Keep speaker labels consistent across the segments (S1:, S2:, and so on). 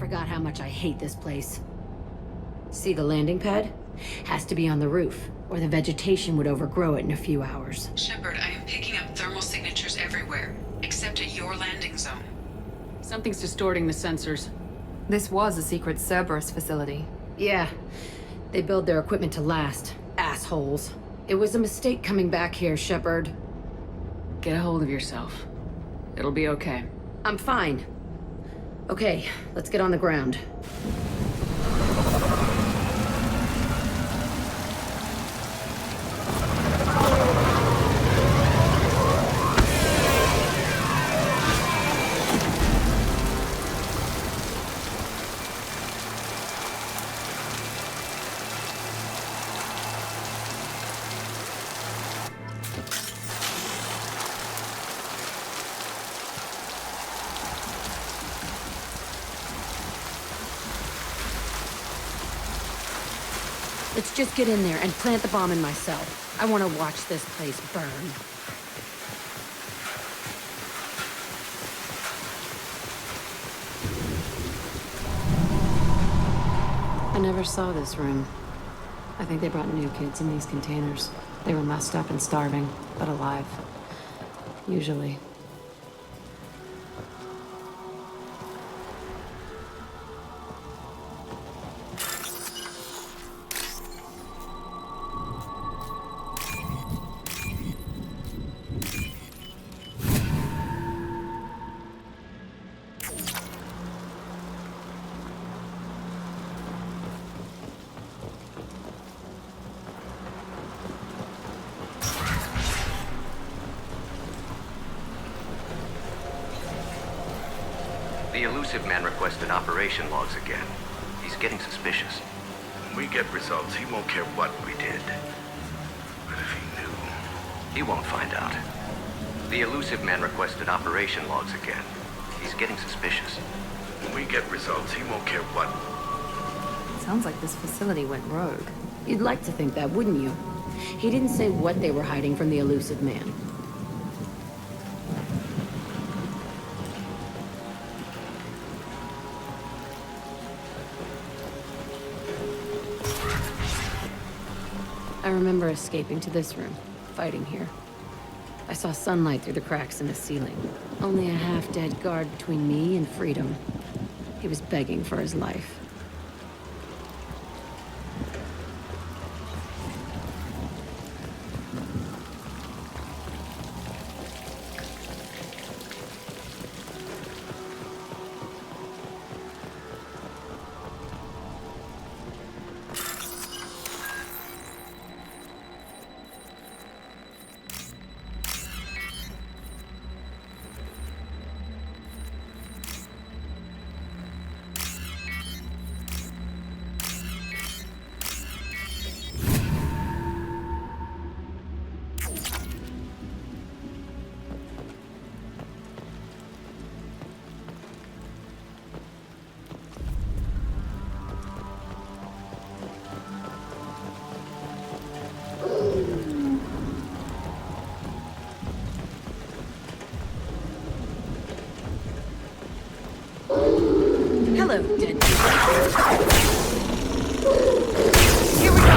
S1: forgot how much I hate this place. See the landing pad? Has to be on the roof, or the vegetation would overgrow it in a few hours.
S2: Shepard, I am picking up thermal signatures everywhere, except at your landing zone.
S3: Something's distorting the sensors.
S4: This was a secret Cerberus facility.
S1: Yeah, they build their equipment to last. Assholes. It was a mistake coming back here, Shepard.
S3: Get a hold of yourself. It'll be okay.
S1: I'm fine. Okay, let's get on the ground. Let's just get in there and plant the bomb in my cell. I want to watch this place burn. I never saw this room. I think they brought new kids in these containers. They were messed up and starving, but alive. Usually.
S5: The elusive man requested operation logs again. He's getting suspicious.
S6: When we get results, he won't care what we did. But if he knew...
S5: He won't find out. The elusive man requested operation logs again. He's getting suspicious.
S6: When we get results, he won't care what...
S4: Sounds like this facility went rogue.
S1: You'd like to think that, wouldn't you? He didn't say what they were hiding from the elusive man. I remember escaping to this room, fighting here. I saw sunlight through the cracks in the ceiling. Only a half-dead guard between me and freedom. He was begging for his life. Hello, dead people. Here we go!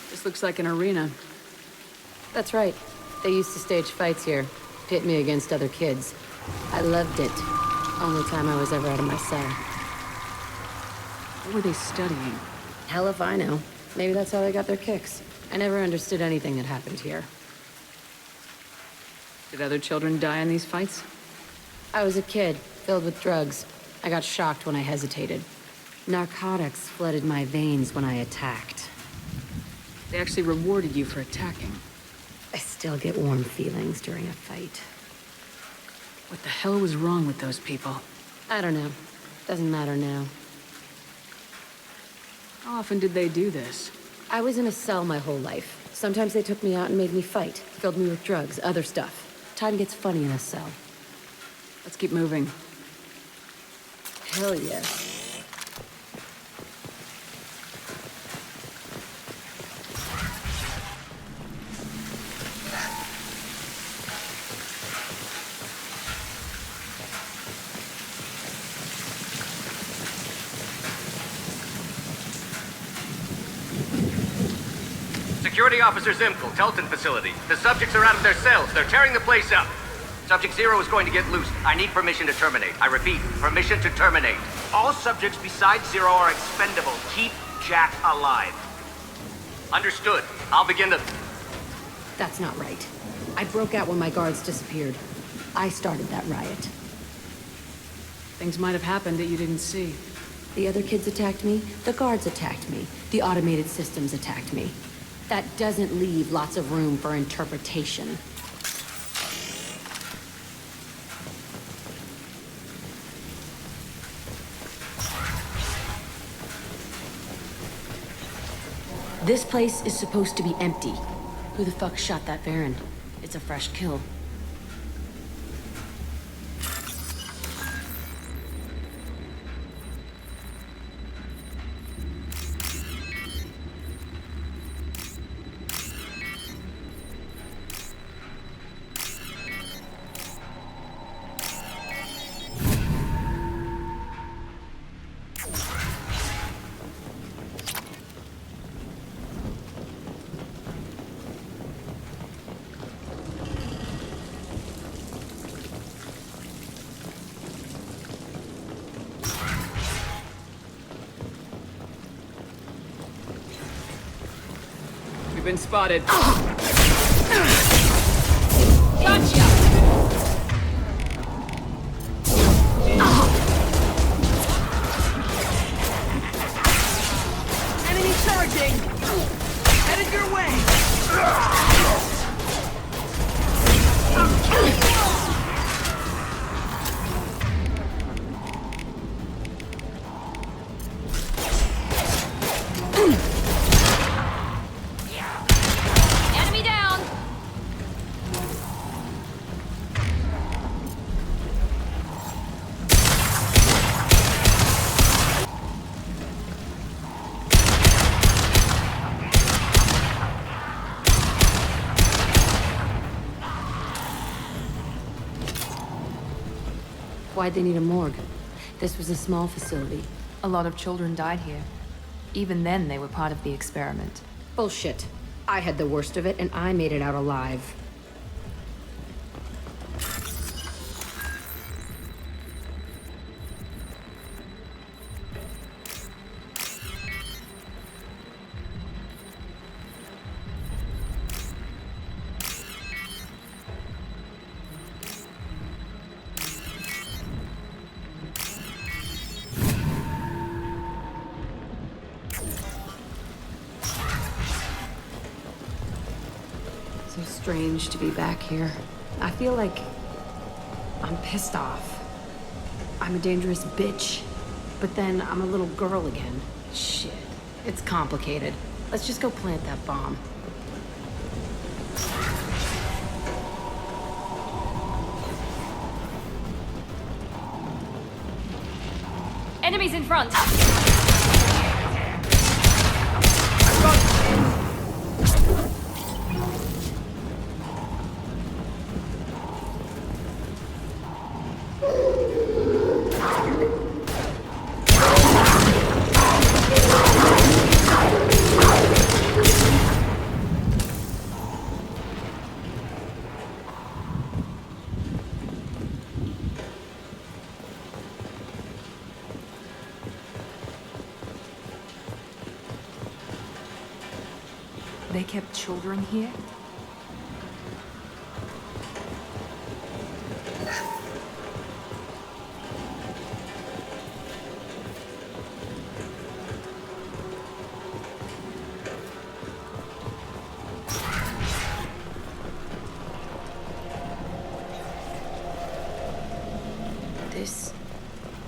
S3: This looks like an arena.
S1: That's right. They used to stage fights here, pit me against other kids. I loved it. Only time I was ever out of my cell.
S3: What were they studying?
S1: Hell if I know. Maybe that's how they got their kicks. I never understood anything that happened here.
S3: Did other children die in these fights?
S1: I was a kid, filled with drugs. I got shocked when I hesitated. Narcotics flooded my veins when I attacked.
S3: They actually rewarded you for attacking.
S1: I still get warm feelings during a fight.
S3: What the hell was wrong with those people?
S1: I don't know. Doesn't matter now.
S3: How often did they do this?
S1: I was in a cell my whole life. Sometimes they took me out and made me fight. Filled me with drugs, other stuff. Time gets funny in a cell.
S3: Let's keep moving.
S1: Hell yes.
S5: Security Officer Zimkel, Telton facility. The subjects are out of their cells. They're tearing the place up. Subject Zero is going to get loose. I need permission to terminate. I repeat, permission to terminate.
S7: All subjects besides Zero are expendable. Keep Jack alive.
S5: Understood. I'll begin the...
S1: That's not right. I broke out when my guards disappeared. I started that riot.
S3: Things might have happened that you didn't see.
S1: The other kids attacked me, the guards attacked me, the automated systems attacked me. That doesn't leave lots of room for interpretation. This place is supposed to be empty. Who the fuck shot that Baron? It's a fresh kill.
S3: We've been spotted.
S8: Enemy charging! Headed your way!
S1: Enemy down! Why'd they need a morgue? This was a small facility.
S4: A lot of children died here. Even then, they were part of the experiment.
S1: Bullshit. I had the worst of it, and I made it out alive. So strange to be back here. I feel like I'm pissed off. I'm a dangerous bitch, but then I'm a little girl again. Shit. It's complicated. Let's just go plant that bomb. Enemies in front!
S4: They kept children here?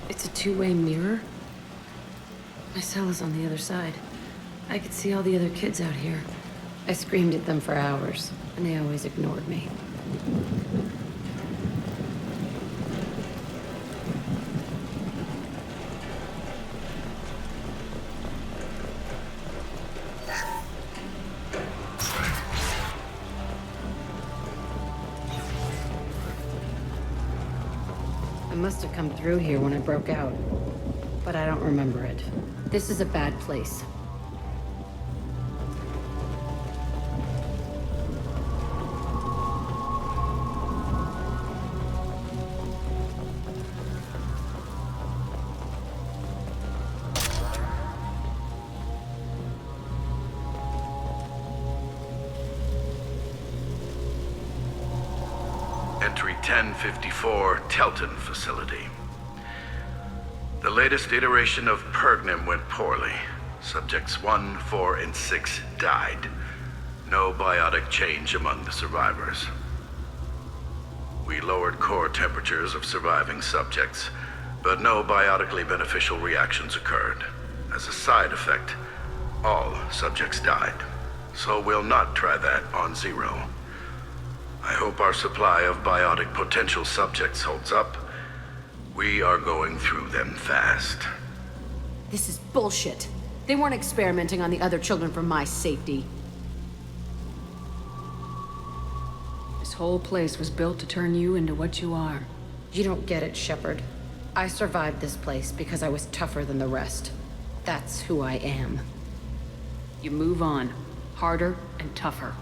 S1: It's a two-way mirror? My cell is on the other side. I could see all the other kids out here. I screamed at them for hours, and they always ignored me. I must have come through here when I broke out, but I don't remember it. This is a bad place.
S6: 1054 Telton facility. The latest iteration of Pergnum went poorly. Subjects 1, 4, and 6 died. No biotic change among the survivors. We lowered core temperatures of surviving subjects, but no biotically beneficial reactions occurred. As a side effect, all subjects died. So we'll not try that on Zero. I hope our supply of biotic potential subjects holds up. We are going through them fast.
S1: This is bullshit. They weren't experimenting on the other children for my safety.
S3: This whole place was built to turn you into what you are.
S1: You don't get it, Shepard. I survived this place because I was tougher than the rest. That's who I am.
S3: You move on. Harder and tougher.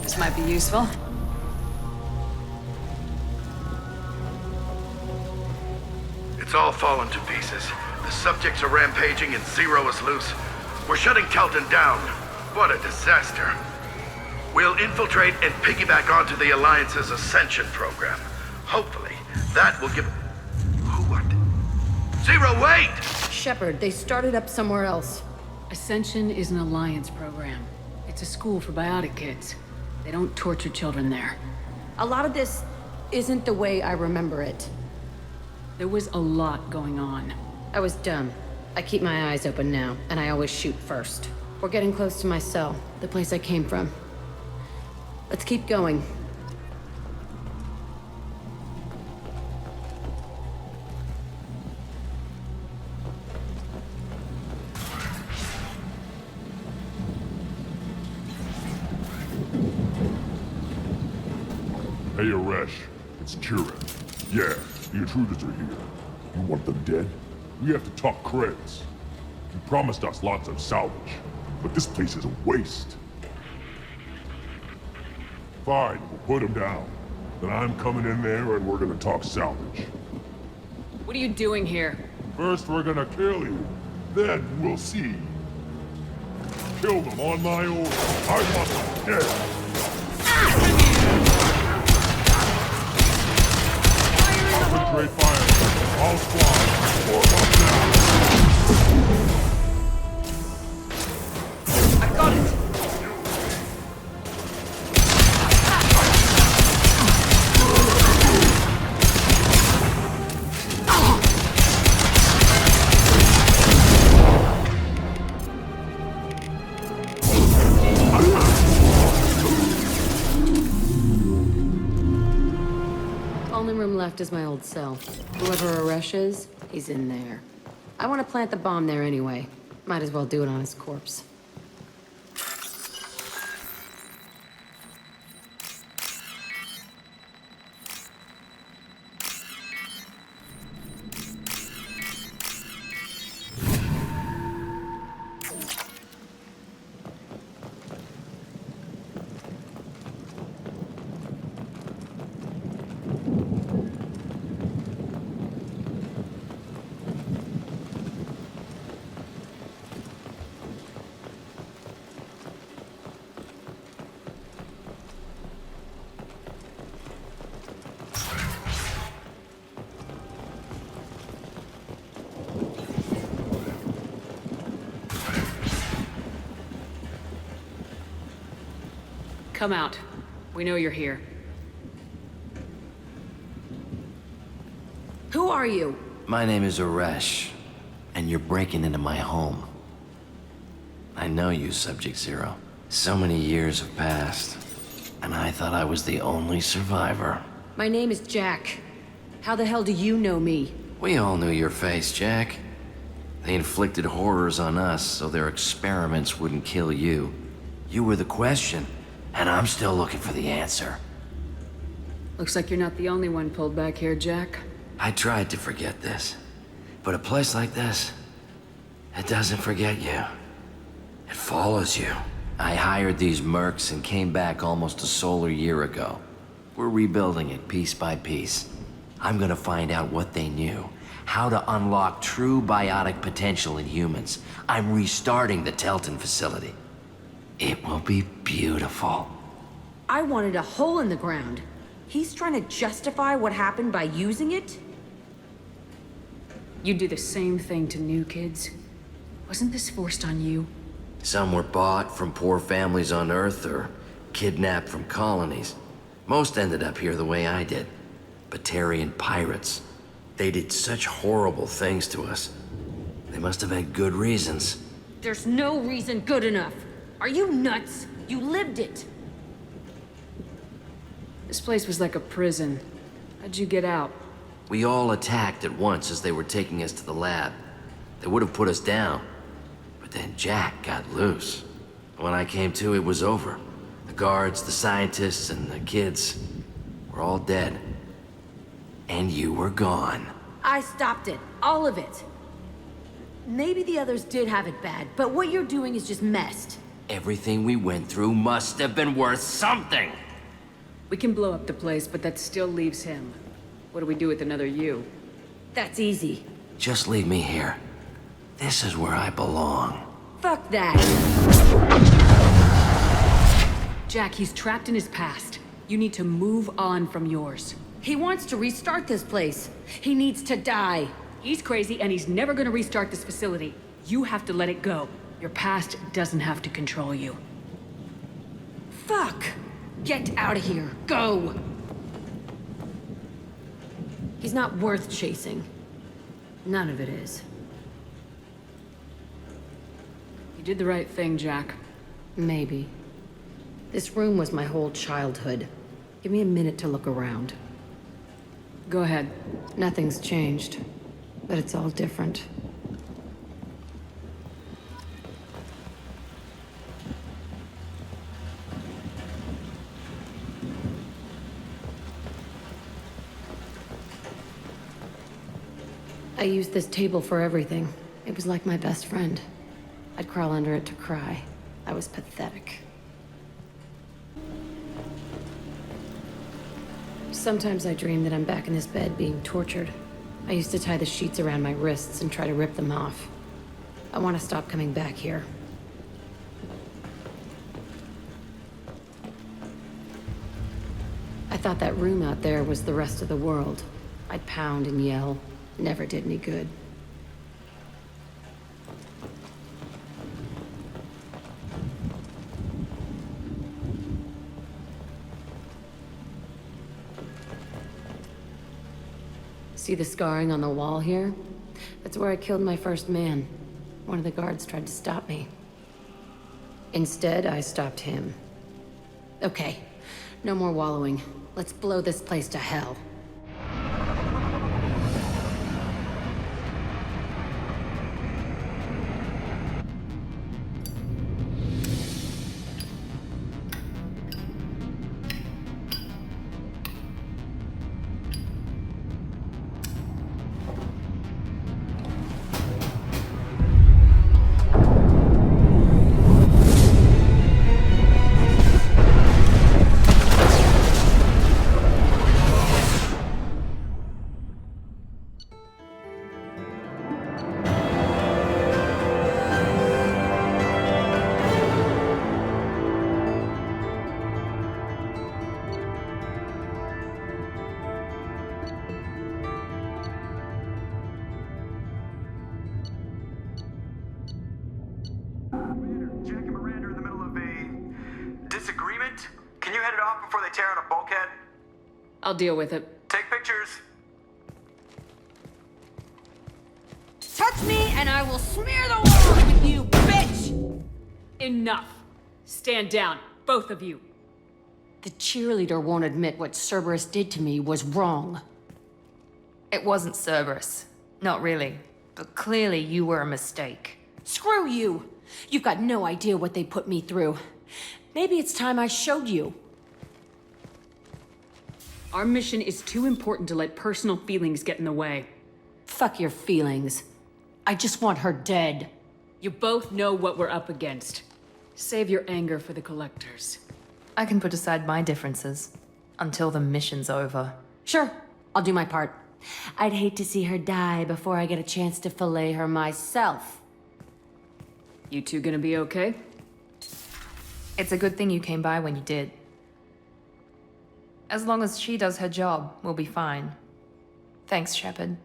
S3: This might be useful.
S6: It's all fallen to pieces. The subjects are rampaging and Zero is loose. We're shutting Telton down. What a disaster. We'll infiltrate and piggyback onto the Alliance's Ascension program. Hopefully, that will give... What? Zero, wait!
S1: Shepard, they started up somewhere else.
S3: Ascension is an Alliance program. It's a school for biotic kids. They don't torture children there.
S1: A lot of this isn't the way I remember it.
S3: There was a lot going on.
S1: I was dumb. I keep my eyes open now, and I always shoot first. We're getting close to my cell, the place I came from. Let's keep going.
S9: Hey, Aresh. It's Kira. Yeah, the intruders are here. You want them dead? We have to talk creds. You promised us lots of salvage, but this place is a waste. Fine, we'll put them down. Then I'm coming in there and we're gonna talk salvage.
S3: What are you doing here?
S9: First we're gonna kill you, then we'll see. Kill them on my order. I want them dead. Concentrate fire. All squads, form up now.
S8: I got it!
S1: Only room left is my old cell. Whoever Aresh is, he's in there. I want to plant the bomb there anyway. Might as well do it on his corpse.
S3: Come out. We know you're here.
S1: Who are you?
S10: My name is Aresh, and you're breaking into my home. I know you, Subject Zero. So many years have passed, and I thought I was the only survivor.
S1: My name is Jack. How the hell do you know me?
S10: We all knew your face, Jack. They inflicted horrors on us so their experiments wouldn't kill you. You were the question, and I'm still looking for the answer.
S3: Looks like you're not the only one pulled back here, Jack.
S10: I tried to forget this, but a place like this, it doesn't forget you. It follows you. I hired these mercs and came back almost a solar year ago. We're rebuilding it piece by piece. I'm gonna find out what they knew. How to unlock true biotic potential in humans. I'm restarting the Telton facility. It will be beautiful.
S1: I wanted a hole in the ground. He's trying to justify what happened by using it?
S3: You do the same thing to new kids. Wasn't this forced on you?
S10: Some were bought from poor families on Earth or kidnapped from colonies. Most ended up here the way I did. Batarian pirates. They did such horrible things to us. They must have had good reasons.
S1: There's no reason good enough. Are you nuts? You lived it.
S3: This place was like a prison. How'd you get out?
S10: We all attacked at once as they were taking us to the lab. They would have put us down. But then Jack got loose. When I came to, it was over. The guards, the scientists, and the kids were all dead. And you were gone.
S1: I stopped it. All of it. Maybe the others did have it bad, but what you're doing is just messed.
S10: Everything we went through must have been worth something!
S3: We can blow up the place, but that still leaves him. What do we do with another you?
S1: That's easy.
S10: Just leave me here. This is where I belong.
S1: Fuck that.
S3: Jack, he's trapped in his past. You need to move on from yours.
S1: He wants to restart this place. He needs to die.
S3: He's crazy and he's never gonna restart this facility. You have to let it go. Your past doesn't have to control you.
S1: Fuck! Get out of here. Go! He's not worth chasing. None of it is.
S3: You did the right thing, Jack.
S1: Maybe. This room was my whole childhood. Give me a minute to look around.
S3: Go ahead.
S1: Nothing's changed, but it's all different. I used this table for everything. It was like my best friend. I'd crawl under it to cry. I was pathetic. Sometimes I dream that I'm back in this bed being tortured. I used to tie the sheets around my wrists and try to rip them off. I want to stop coming back here. I thought that room out there was the rest of the world. I'd pound and yell. Never did any good. See the scarring on the wall here? That's where I killed my first man. One of the guards tried to stop me. Instead, I stopped him. Okay, no more wallowing. Let's blow this place to hell.
S7: Jack and Miranda are in the middle of a disagreement. Can you head it off before they tear out a bulkhead?
S3: I'll deal with it.
S7: Take pictures.
S1: Touch me and I will smear the walls with you, bitch!
S3: Enough. Stand down, both of you.
S1: The cheerleader won't admit what Cerberus did to me was wrong.
S4: It wasn't Cerberus. Not really. But clearly you were a mistake.
S1: Screw you! You've got no idea what they put me through. Maybe it's time I showed you.
S3: Our mission is too important to let personal feelings get in the way.
S1: Fuck your feelings. I just want her dead.
S3: You both know what we're up against. Save your anger for the collectors.
S4: I can put aside my differences until the mission's over.
S1: Sure, I'll do my part. I'd hate to see her die before I get a chance to fillet her myself.
S3: You two gonna be okay?
S4: It's a good thing you came by when you did. As long as she does her job, we'll be fine. Thanks, Shepard.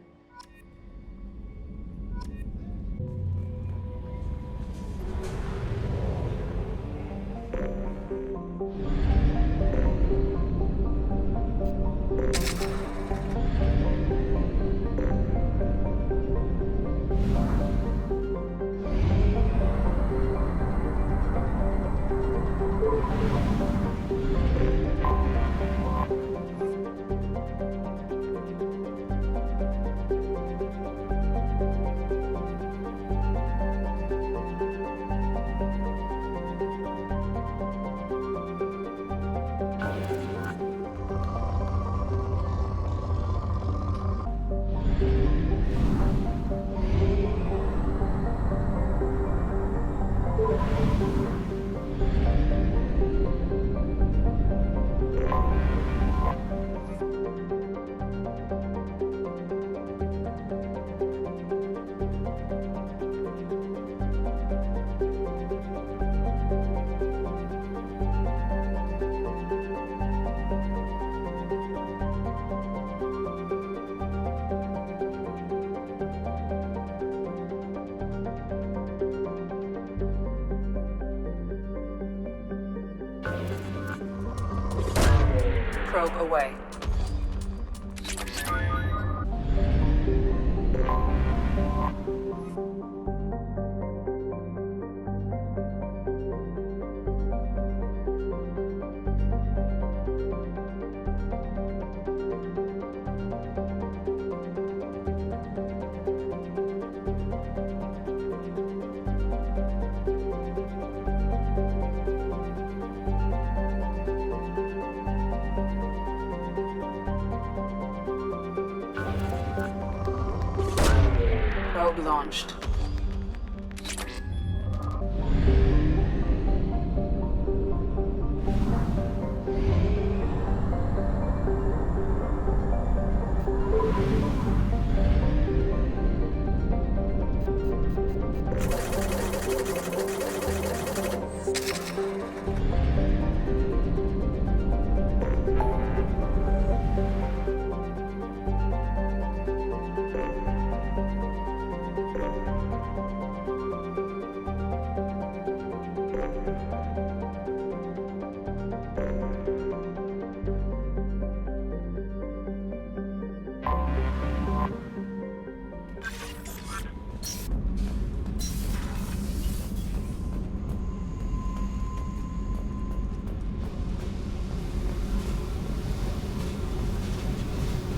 S3: Probe away. Probe launched.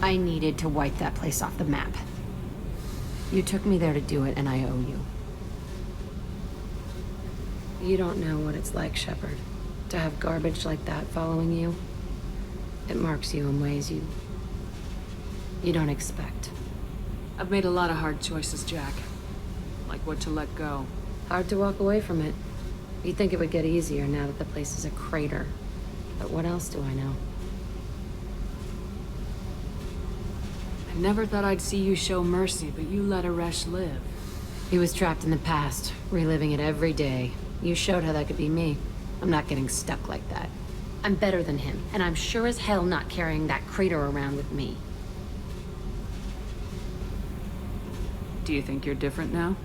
S1: I needed to wipe that place off the map. You took me there to do it, and I owe you. You don't know what it's like, Shepard, to have garbage like that following you. It marks you in ways you don't expect.
S3: I've made a lot of hard choices, Jack. Like what to let go.
S1: Hard to walk away from it. You'd think it would get easier now that the place is a crater. But what else do I know?
S3: I never thought I'd see you show mercy, but you let Aresh live.
S1: He was trapped in the past, reliving it every day. You showed how that could be me. I'm not getting stuck like that. I'm better than him, and I'm sure as hell not carrying that crater around with me.
S3: Do you think you're different now?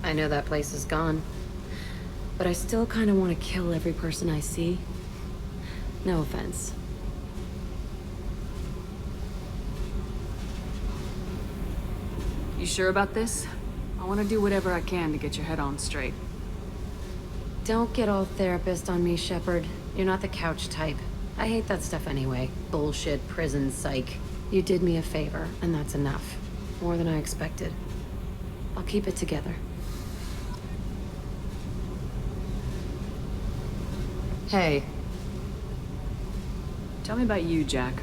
S1: I know that place is gone. But I still kind of want to kill every person I see. No offense.
S3: You sure about this? I want to do whatever I can to get your head on straight.
S1: Don't get all therapist on me, Shepard. You're not the couch type. I hate that stuff anyway. Bullshit, prison, psych. You did me a favor, and that's enough. More than I expected. I'll keep it together. Hey.
S3: Tell me about you, Jack.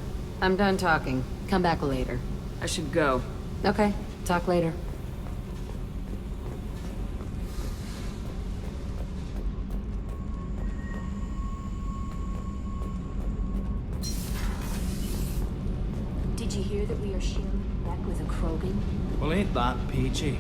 S1: I'm done talking. Come back later.
S3: I should go.
S1: Okay. Talk later. Back with a Krogan?
S8: Well, ain't that peachy?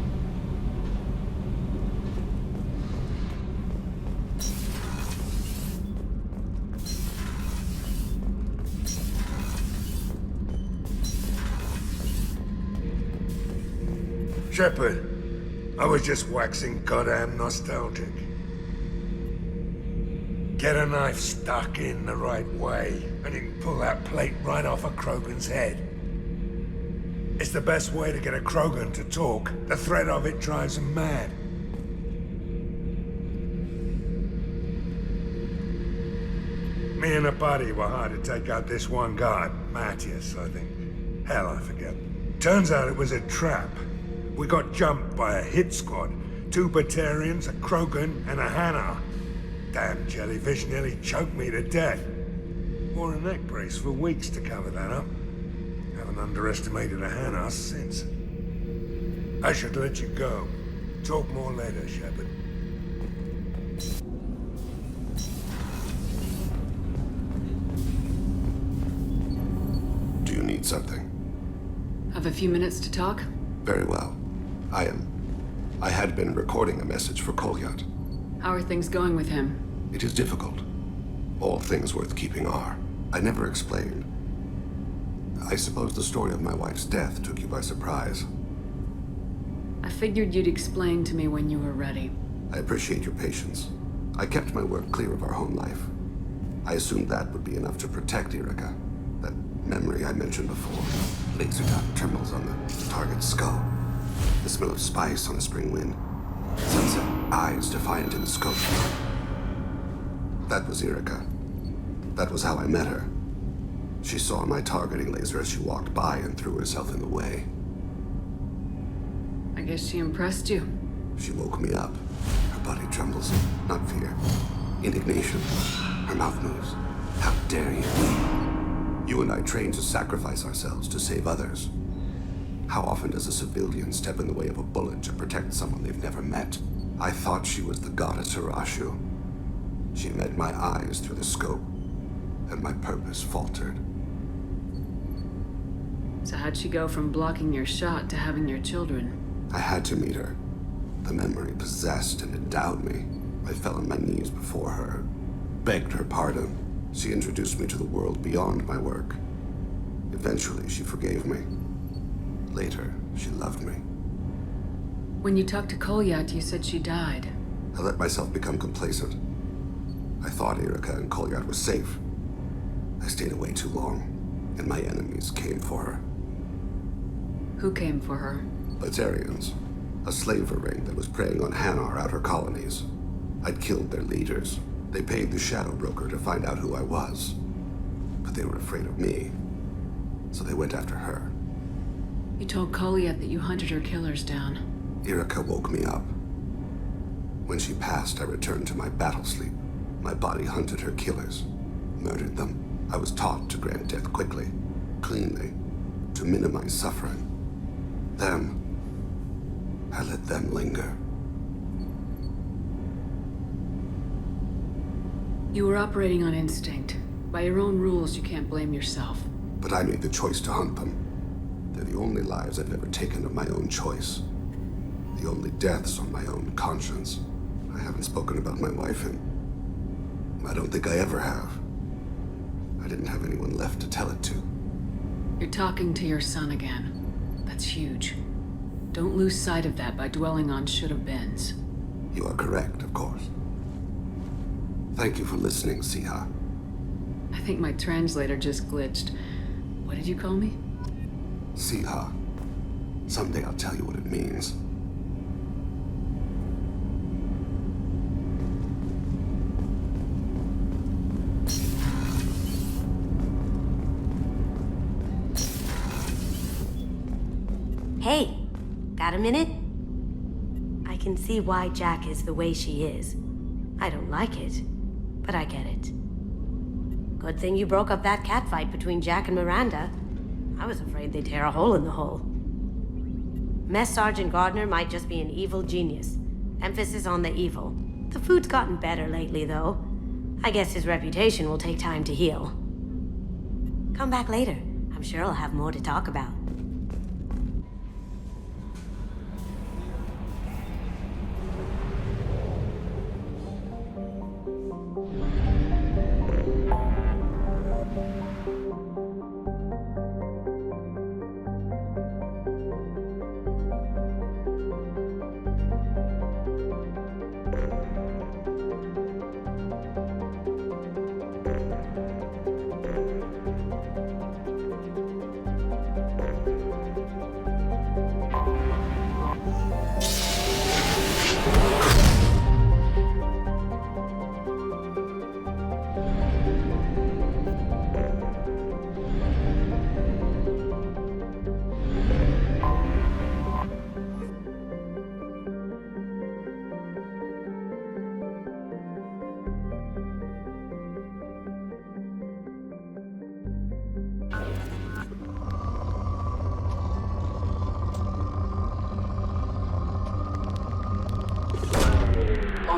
S11: Shepard, I was just waxing goddamn nostalgic. Get a knife stuck in the right way, and you can pull that plate right off a Krogan's head. It's the best way to get a Krogan to talk. The threat of it drives them mad. Me and a buddy were hired to take out this one guard, Matthias, I think. Hell, I forget. Turns out it was a trap. We got jumped by a hit squad. 2 Batarians, a Krogan, and a Hanar. Damn jellyfish nearly choked me to death. Wore a neck brace for weeks to cover that up. Haven't underestimated a Hanar since. I should let you go. Talk more later, Shepard.
S12: Do you need something?
S3: Have a few minutes to talk?
S12: Very well. I had been recording a message for Kolyat.
S3: How are things going with him?
S12: It is difficult. All things worth keeping are. I never explained. I suppose the story of my wife's death took you by surprise.
S3: I figured you'd explain to me when you were ready.
S12: I appreciate your patience. I kept my work clear of our home life. I assumed that would be enough to protect Erica. That memory I mentioned before. Laser dot terminals on the target's skull. The smell of spice on a spring wind. Sunset eyes defiant in the scope. That was Erica. That was how I met her. She saw my targeting laser as she walked by and threw herself in the way.
S3: I guess she impressed you.
S12: She woke me up. Her body trembles. Not fear. Indignation. Her mouth moves. How dare you? You and I trained to sacrifice ourselves to save others. How often does a civilian step in the way of a bullet to protect someone they've never met? I thought she was the goddess Arashu. She met my eyes through the scope, and my purpose faltered.
S3: So how'd she go from blocking your shot to having your children?
S12: I had to meet her. The memory possessed and endowed me. I fell on my knees before her, begged her pardon. She introduced me to the world beyond my work. Eventually, she forgave me. Later, she loved me.
S3: When you talked to Kolyat, you said she died.
S12: I let myself become complacent. I thought Erica and Kolyat were safe. I stayed away too long, and my enemies came for her.
S3: Who came for her?
S12: Batarians. A slaver ring that was preying on Hanar outer colonies. I'd killed their leaders. They paid the Shadow Broker to find out who I was. But they were afraid of me, so they went after her.
S3: You told Kolyat that you hunted her killers down.
S12: Erica woke me up. When she passed, I returned to my battle sleep. My body hunted her killers, murdered them. I was taught to grant death quickly, cleanly, to minimize suffering. Them, I let them linger.
S3: You were operating on instinct. By your own rules, you can't blame yourself.
S12: But I made the choice to hunt them. They're the only lives I've ever taken of my own choice. The only deaths on my own conscience. I haven't spoken about my wife and I don't think I ever have. I didn't have anyone left to tell it to.
S3: You're talking to your son again. That's huge. Don't lose sight of that by dwelling on should-have-beens.
S12: You are correct, of course. Thank you for listening, Siha.
S3: I think my translator just glitched. What did you call me?
S12: Siha. Someday I'll tell you what it means.
S13: Hey, got a minute? I can see why Jack is the way she is. I don't like it, but I get it. Good thing you broke up that catfight between Jack and Miranda. I was afraid they'd tear a hole in the hull. Mess Sergeant Gardner might just be an evil genius. Emphasis on the evil. The food's gotten better lately, though. I guess his reputation will take time to heal. Come back later. I'm sure I'll have more to talk about.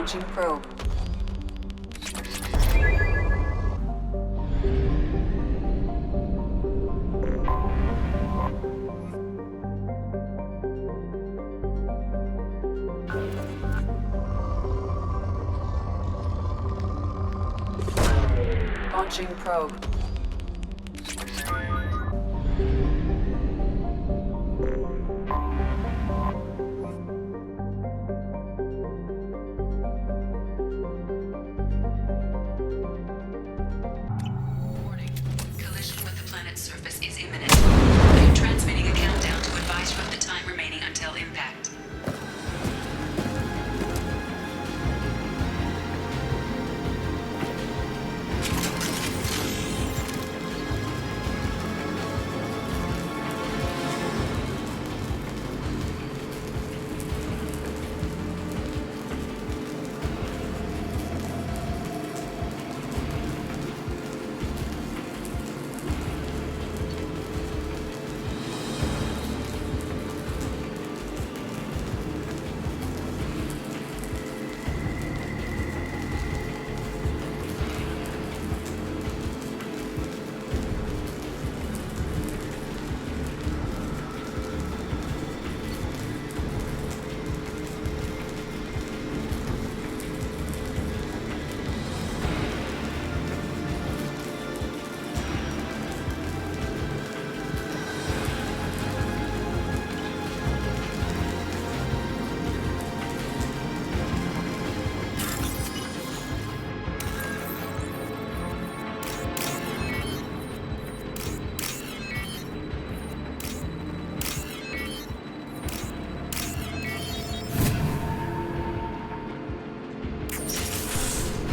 S3: Launching probe. Launching probe.
S2: Warning. Collision with the planet's surface is imminent. I am transmitting a countdown to advise you of the time remaining until impact.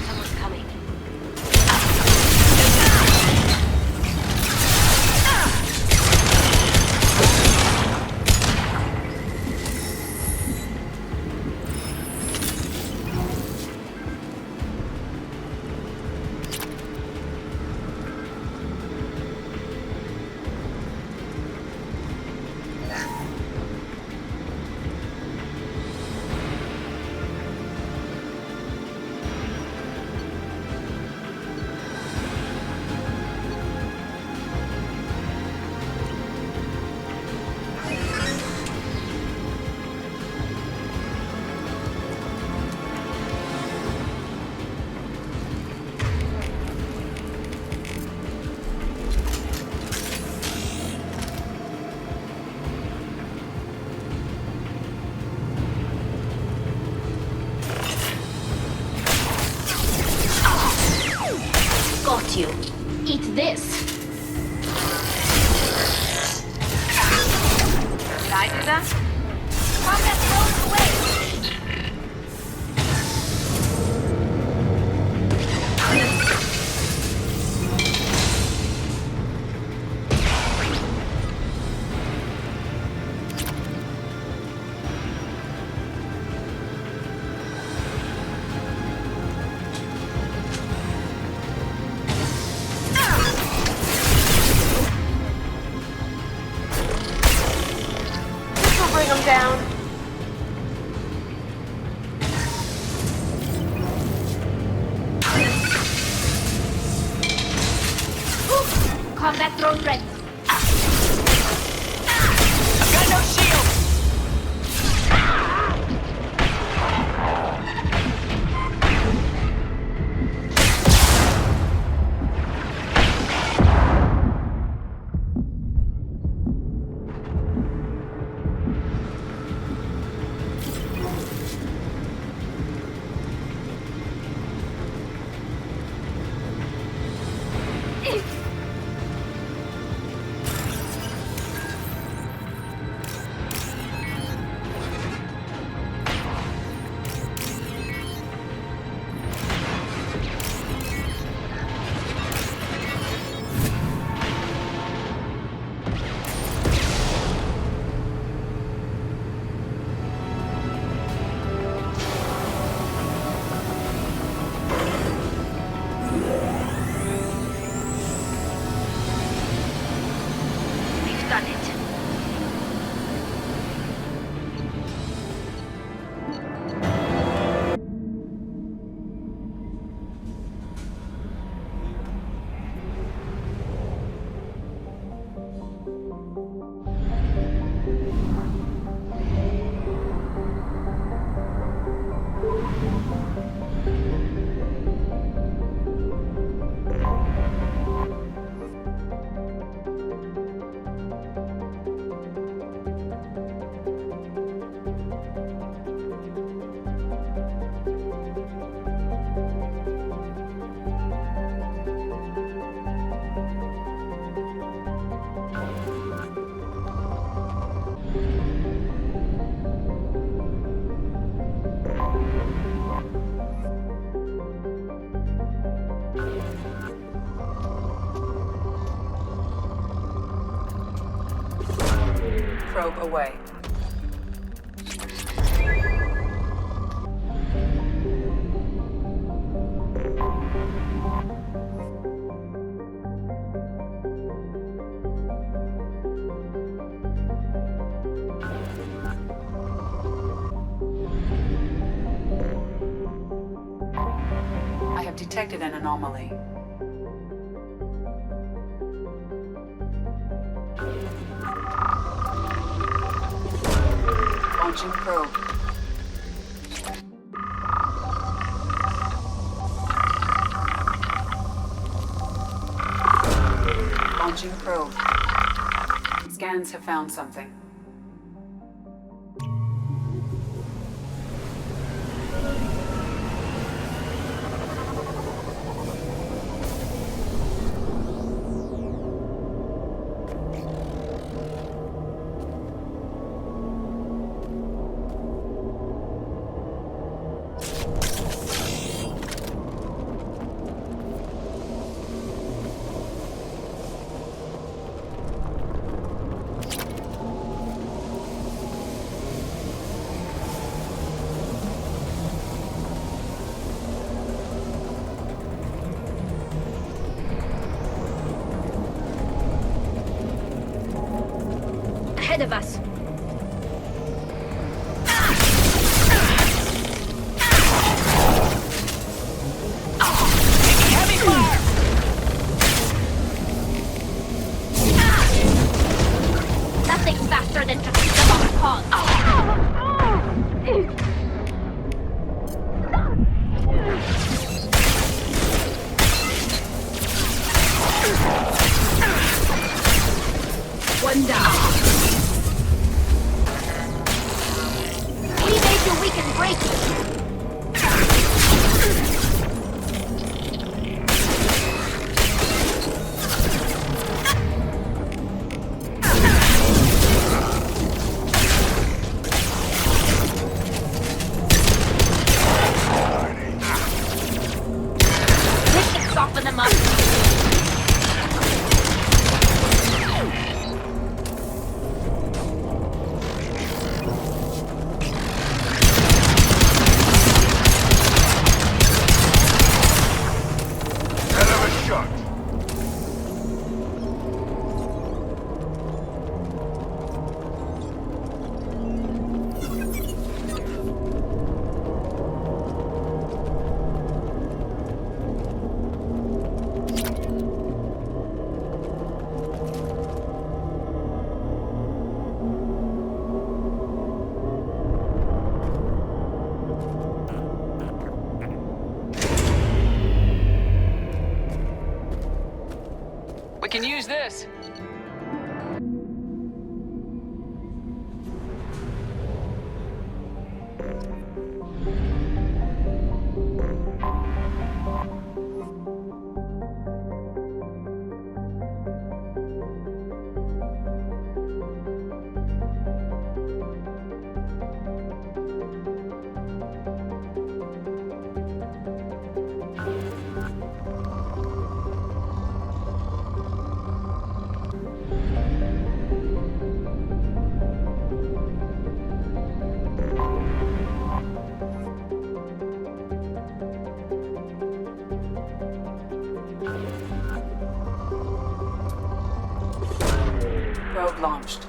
S13: Someone's coming.
S14: Got you. Eat this.
S4: Did I do that?
S14: Combat throws away.
S13: This will bring them down.
S14: Combat drone ready.
S5: I've got no shield!
S15: probe away. I have detected an anomaly. Launching probe. Launching probe. Scans have found something.
S14: Ahead of us. Nothing faster than to keep them on the call.
S3: One down.
S14: We made you weak and break it. This can soften them up.
S16: We can use this.
S15: Probe launched.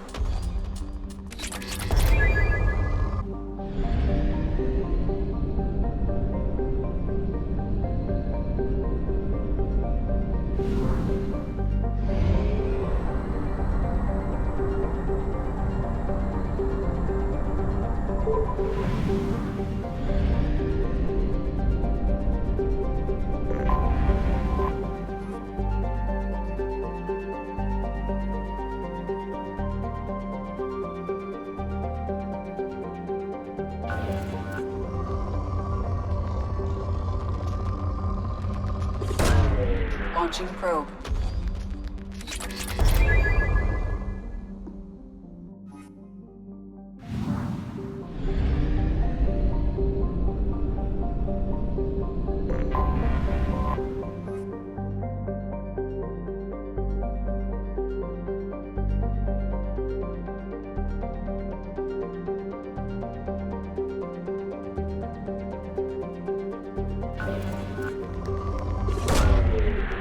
S15: Launching probe.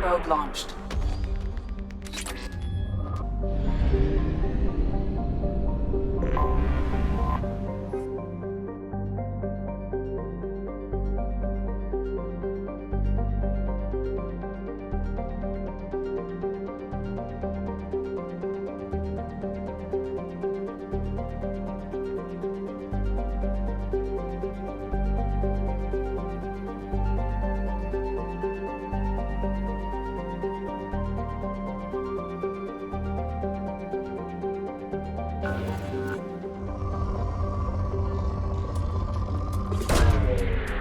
S15: Probe launched.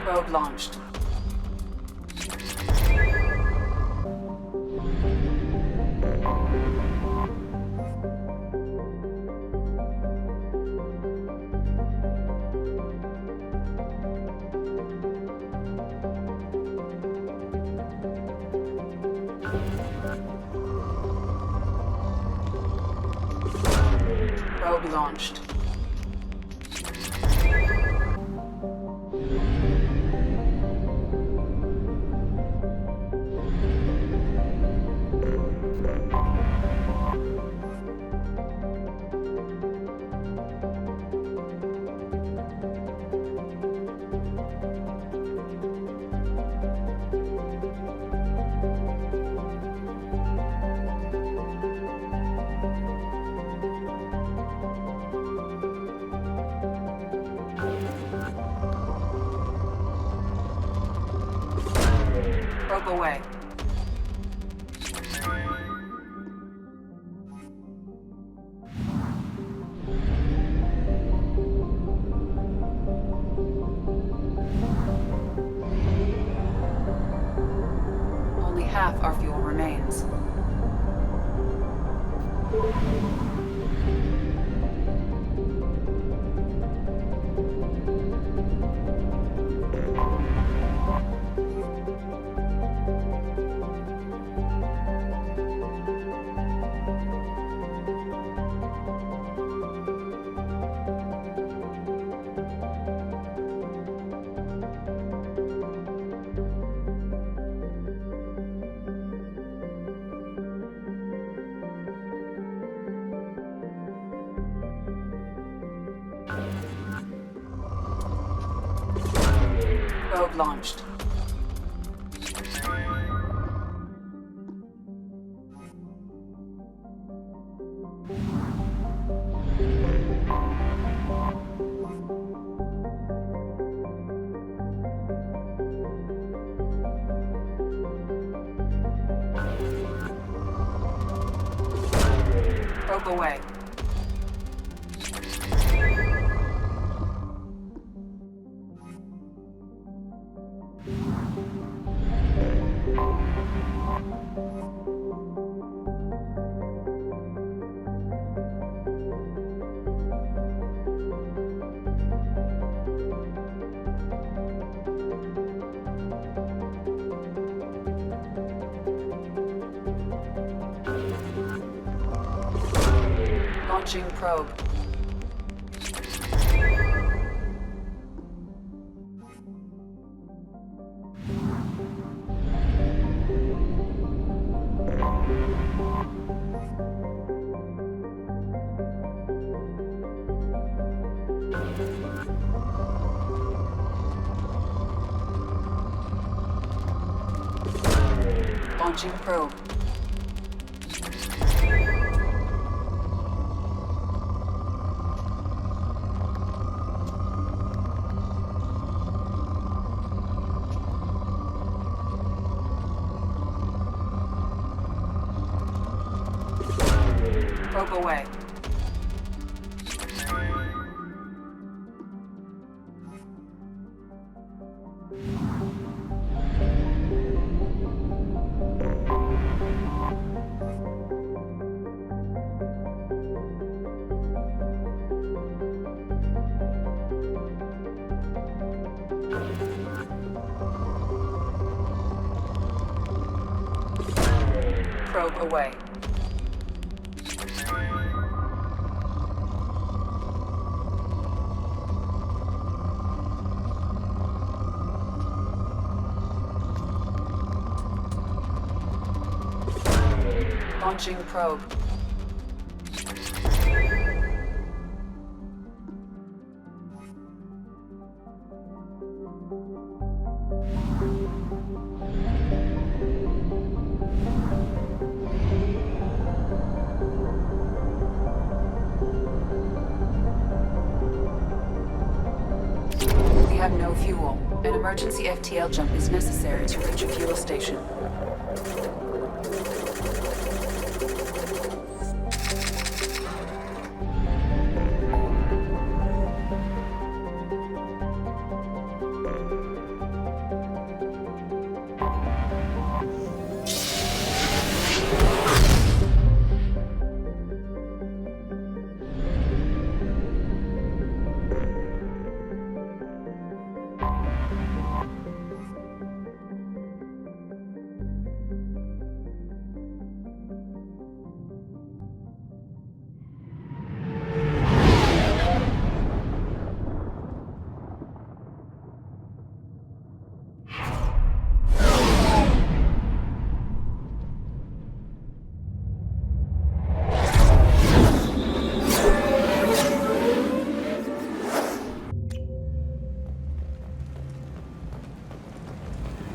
S15: Probe launched. Probe launched. Probe away. Only half our fuel remains. Probe launched. Probe away. Launching probe. Launching probe. Probe away. Probe away. Launching probe. We have no fuel. An emergency FTL jump is necessary to reach a fuel station.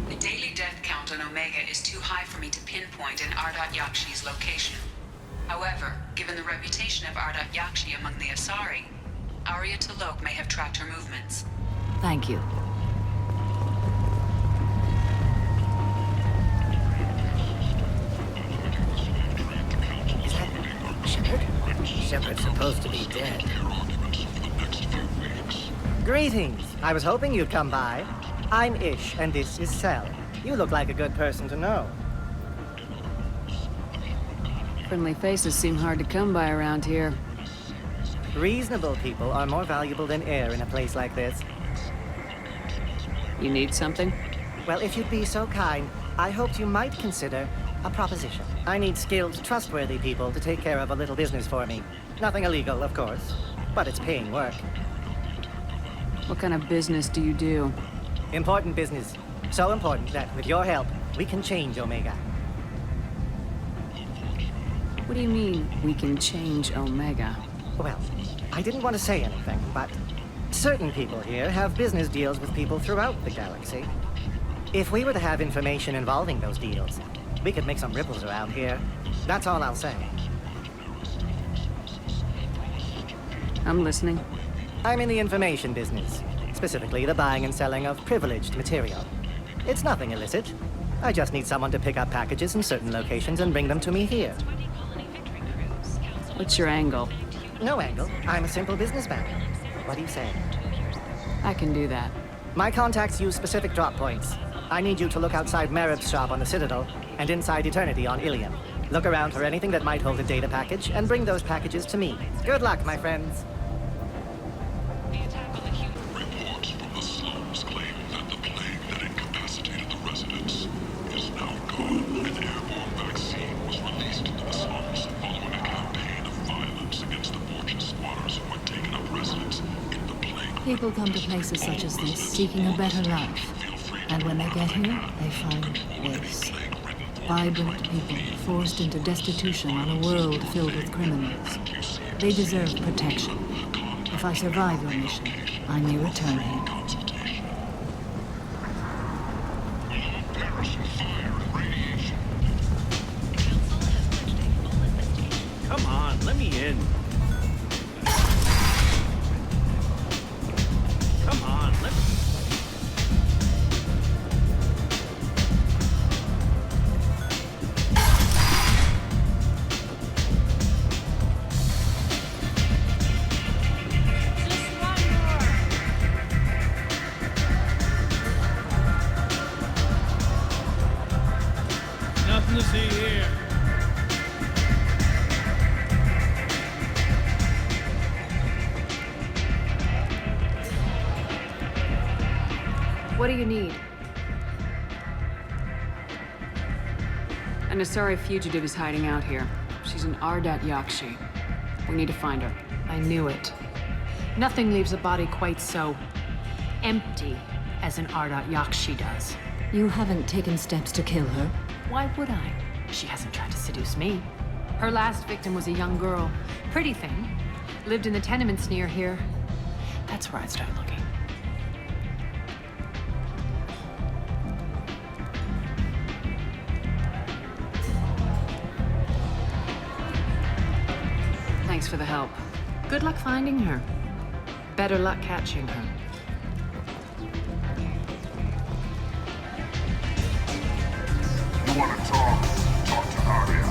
S2: The daily death count on Omega is too high for me to pinpoint an Ardat Yakshi's location. However, given the reputation of Ardat Yakshi among the Asari, Arya T'Loak may have tracked her movements.
S1: Thank you.
S17: Shepard? Shepard's supposed to be dead.
S18: Greetings. I was hoping you'd come by. I'm Ish, and this is Cell. You look like a good person to know.
S3: Friendly faces seem hard to come by around here.
S18: Reasonable people are more valuable than air in a place like this.
S3: You need something?
S18: Well, if you'd be so kind, I hoped you might consider a proposition. I need skilled, trustworthy people to take care of a little business for me. Nothing illegal, of course, but it's paying work.
S3: What kind of business do you do?
S18: Important business. So important that, with your help, we can change Omega.
S3: What do you mean, we can change Omega?
S18: Well, I didn't want to say anything, but certain people here have business deals with people throughout the galaxy. If we were to have information involving those deals, we could make some ripples around here. That's all I'll say.
S3: I'm listening.
S18: I'm in the information business, specifically the buying and selling of privileged material. It's nothing illicit. I just need someone to pick up packages in certain locations and bring them to me here.
S3: What's your angle?
S18: No angle. I'm a simple businessman. What do you say?
S3: I can do that.
S18: My contacts use specific drop points. I need you to look outside Merib's shop on the Citadel and inside Eternity on Ilium. Look around for anything that might hold a data package and bring those packages to me. Good luck, my friends.
S9: Reports from the slums claim that the plague that incapacitated the residents is now gone. An airborne vaccine was released into the slums following a campaign of violence against the Fortress squatters who had taken up residence in the plague.
S19: People come to places such as this seeking a better life. And when they get here, they find this. Vibrant people forced into destitution on a world filled with criminals. They deserve protection. If I survive your mission, I may return here.
S8: Come on, let me in. Come on, let me... Nothing to see here.
S3: What do you need? An Asari fugitive is hiding out here. She's an Ardat Yakshi. We need to find her.
S20: I knew it. Nothing leaves a body quite so empty as an Ardat Yakshi does.
S19: You haven't taken steps to kill her?
S20: Why would I? She hasn't tried to seduce me. Her last victim was a young girl. Pretty thing. Lived in the tenements near here. That's where I'd start looking. Thanks for the help. Good luck finding her. Better luck catching her.
S9: You want to talk? Talk to Arya.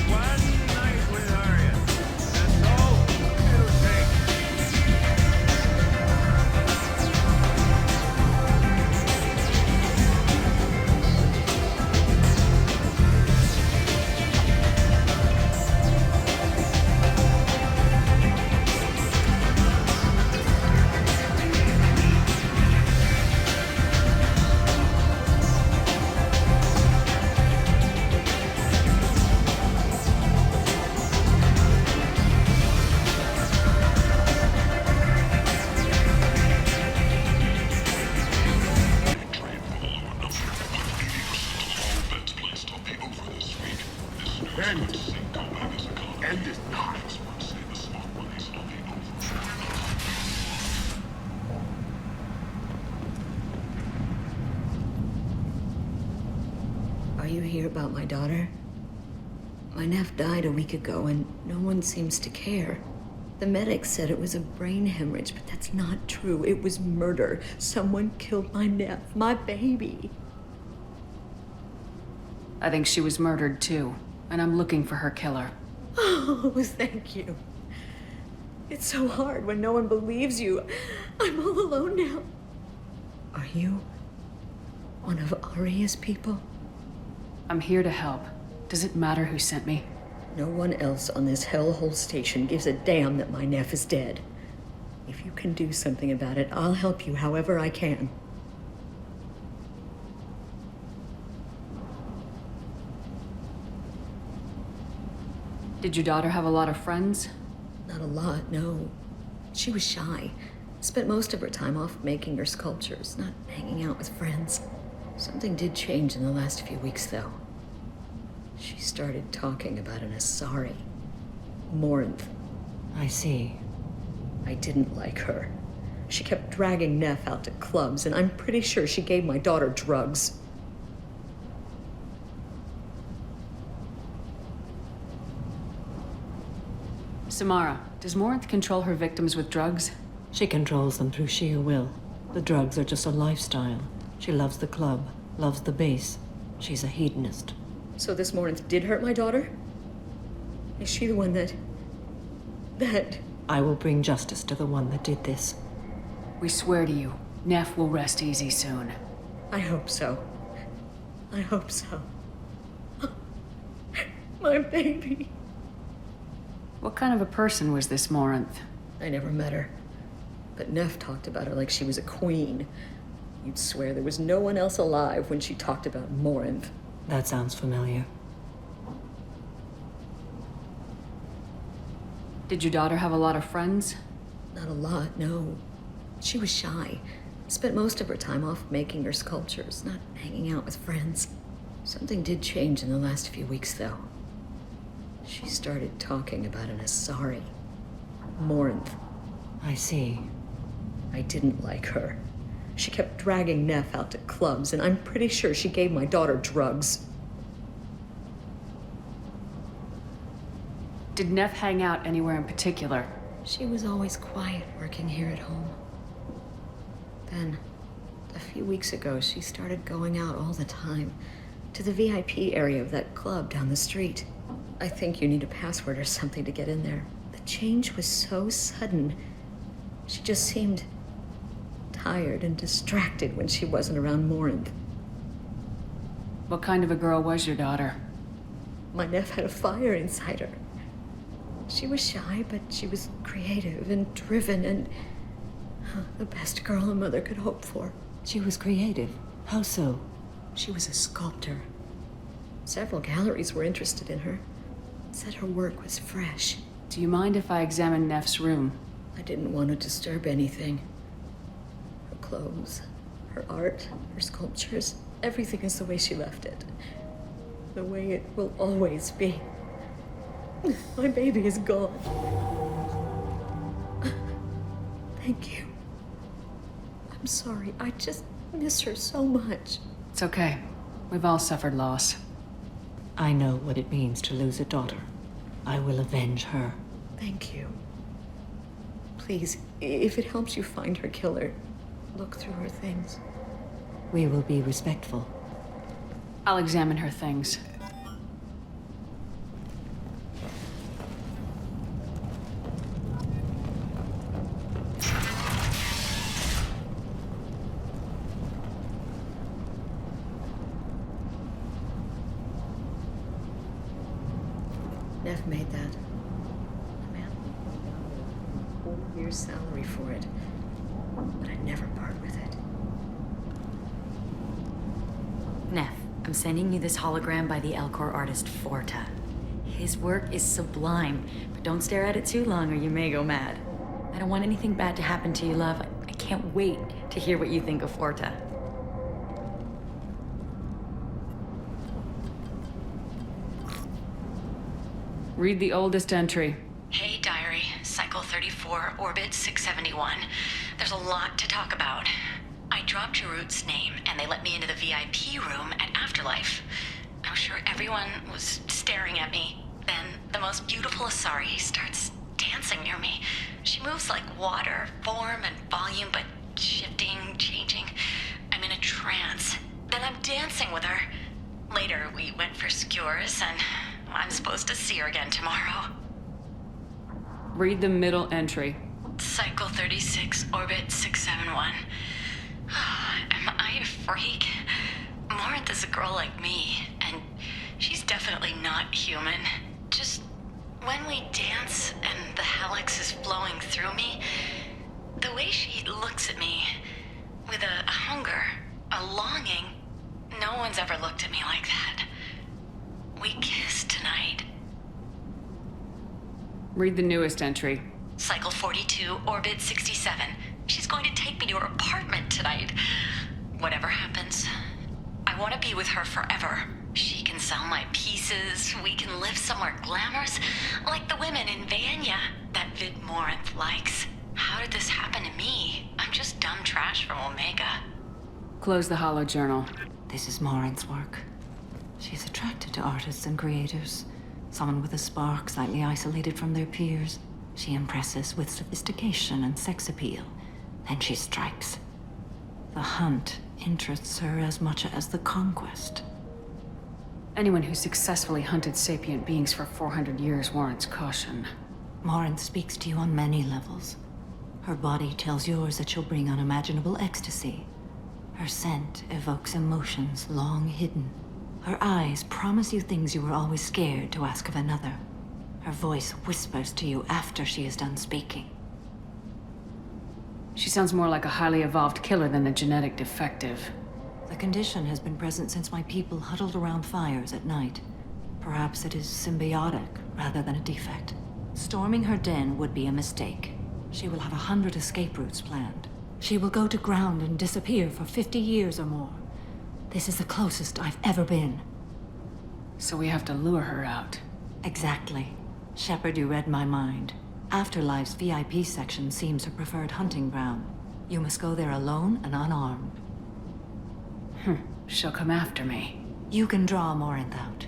S8: One night with Arya. That's all it'll take.
S21: Are you here about my daughter? My nephew died a week ago and no one seems to care. The medics said it was a brain hemorrhage, but that's not true. It was murder. Someone killed my nephew, my baby.
S3: I think she was murdered too, and I'm looking for her killer.
S21: Oh, thank you. It's so hard when no one believes you. I'm all alone now. Are you one of Arya's people?
S3: I'm here to help. Does it matter who sent me?
S21: No one else on this hellhole station gives a damn that my nephew is dead. If you can do something about it, I'll help you however I can.
S3: Did your daughter have a lot of friends?
S21: Not a lot, no. She was shy. Spent most of her time off making her sculptures, not hanging out with friends. Something did change in the last few weeks, though. She started talking about an Asari. Morinth.
S19: I see.
S21: I didn't like her. She kept dragging Neff out to clubs, and I'm pretty sure she gave my daughter drugs.
S3: Samara, does Morinth control her victims with drugs?
S19: She controls them through sheer will. The drugs are just a lifestyle. She loves the club, loves the base. She's a hedonist.
S21: So this Morinth did hurt my daughter? Is she the one that...
S19: I will bring justice to the one that did this.
S3: We swear to you, Neff will rest easy soon.
S21: I hope so. I hope so. My baby.
S3: What kind of a person was this Morinth?
S21: I never met her. But Neff talked about her like she was a queen. You'd swear there was no one else alive when she talked about Morinth.
S19: That sounds familiar.
S3: Did your daughter have a lot of friends?
S21: Not a lot, no. She was shy. Spent most of her time off making her sculptures, not hanging out with friends. Something did change in the last few weeks, though. She started talking about an Asari. Morinth.
S19: I see.
S21: I didn't like her. She kept dragging Neff out to clubs, and I'm pretty sure she gave my daughter drugs.
S3: Did Neff hang out anywhere in particular?
S21: She was always quiet working here at home. Then, a few weeks ago, she started going out all the time to the VIP area of that club down the street. I think you need a password or something to get in there. The change was so sudden. She just seemed tired and distracted when she wasn't around Morinth.
S3: What kind of a girl was your daughter?
S21: My Neff had a fire inside her. She was shy, but she was creative and driven and the best girl a mother could hope for.
S19: She was creative. How so?
S21: She was a sculptor. Several galleries were interested in her. Said her work was fresh.
S3: Do you mind if I examine Neff's room?
S21: I didn't want to disturb anything. Her clothes, her art, her sculptures, everything is the way she left it. The way it will always be. My baby is gone. Thank you. I'm sorry. I just miss her so much.
S3: It's okay. We've all suffered loss.
S21: I know what it means to lose a daughter. I will avenge her. Thank you. Please, if it helps you find her killer, look through her things. We will be respectful.
S3: I'll examine her things.
S21: Neff made that. A man a whole year's salary for it. But I'd never part with it.
S6: Neff, I'm sending you this hologram by the Elcor artist Forta. His work is sublime, but don't stare at it too long or you may go mad. I don't want anything bad to happen to you, love. I can't wait to hear what you think of Forta.
S3: Read the oldest entry.
S22: Hey, Diary. Cycle 34, Orbit 671. There's a lot to talk about. I dropped Jarut's name, and they let me into the VIP room at Afterlife. I was sure everyone was staring at me. Then the most beautiful Asari starts dancing near me. She moves like water, form and volume, but shifting, changing. I'm in a trance. Then I'm dancing with her. Later, we went for skewers, and I'm supposed to see her again tomorrow.
S3: Read the middle entry.
S22: Cycle 36, Orbit 671. Am I a freak? Morinth is a girl like me, and she's definitely not human. Just when we dance and the helix is flowing through me, the way she looks at me, with a hunger, a longing, no one's ever looked at me like that. We kissed tonight.
S3: Read the newest entry.
S22: Cycle 42, Orbit 67. She's going to take me to her apartment tonight. Whatever happens, I want to be with her forever. She can sell my pieces. We can live somewhere glamorous, like the women in Vanya that Vid Morinth likes. How did this happen to me? I'm just dumb trash from Omega.
S3: Close the holo journal.
S21: This is Morinth's work. She's attracted to artists and creators. Someone with a spark, slightly isolated from their peers. She impresses with sophistication and sex appeal. Then she strikes. The hunt interests her as much as the conquest.
S3: Anyone who successfully hunted sapient beings for 400 years warrants caution.
S21: Morinth speaks to you on many levels. Her body tells yours that she'll bring unimaginable ecstasy. Her scent evokes emotions long hidden. Her eyes promise you things you were always scared to ask of another. Her voice whispers to you after she is done speaking.
S3: She sounds more like a highly evolved killer than a genetic defective.
S21: The condition has been present since my people huddled around fires at night. Perhaps it is symbiotic rather than a defect. Storming her den would be a mistake. She will have 100 escape routes planned. She will go to ground and disappear for 50 years or more. This is the closest I've ever been.
S3: So we have to lure her out.
S21: Exactly. Shepard, you read my mind. Afterlife's VIP section seems her preferred hunting ground. You must go there alone and unarmed.
S3: She'll come after me.
S21: You can draw Morinth out.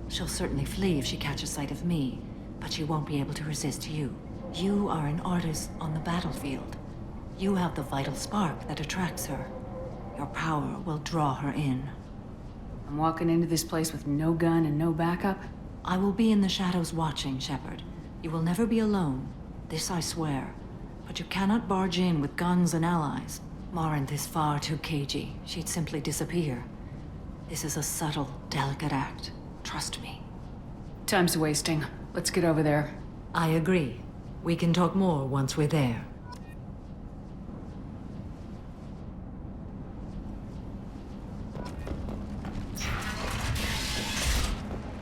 S21: She'll certainly flee if she catches sight of me, but she won't be able to resist you. You are an artist on the battlefield. You have the vital spark that attracts her. Your power will draw her in.
S3: I'm walking into this place with no gun and no backup?
S21: I will be in the shadows watching, Shepard. You will never be alone. This I swear. But you cannot barge in with guns and allies. Morinth is far too cagey. She'd simply disappear. This is a subtle, delicate act. Trust me.
S3: Time's wasting. Let's get over there.
S21: I agree. We can talk more once we're there.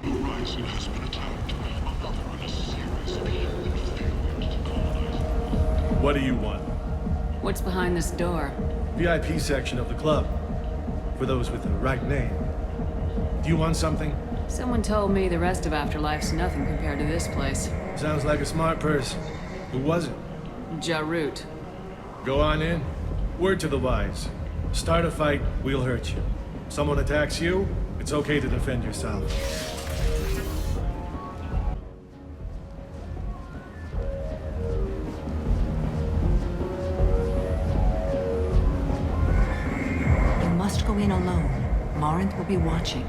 S9: Horizon has been attacked. Another in a series of human failures to colonize.
S23: What do you want?
S3: What's behind this door?
S23: VIP section of the club. For those with the right name. Do you want something?
S3: Someone told me the rest of Afterlife's nothing compared to this place.
S8: Sounds like a smart person. Who was it?
S3: Jarut.
S8: Go on in. Word to the wise. Start a fight, we'll hurt you. Someone attacks you, it's okay to defend yourself.
S19: You must go in alone. Morinth will be watching.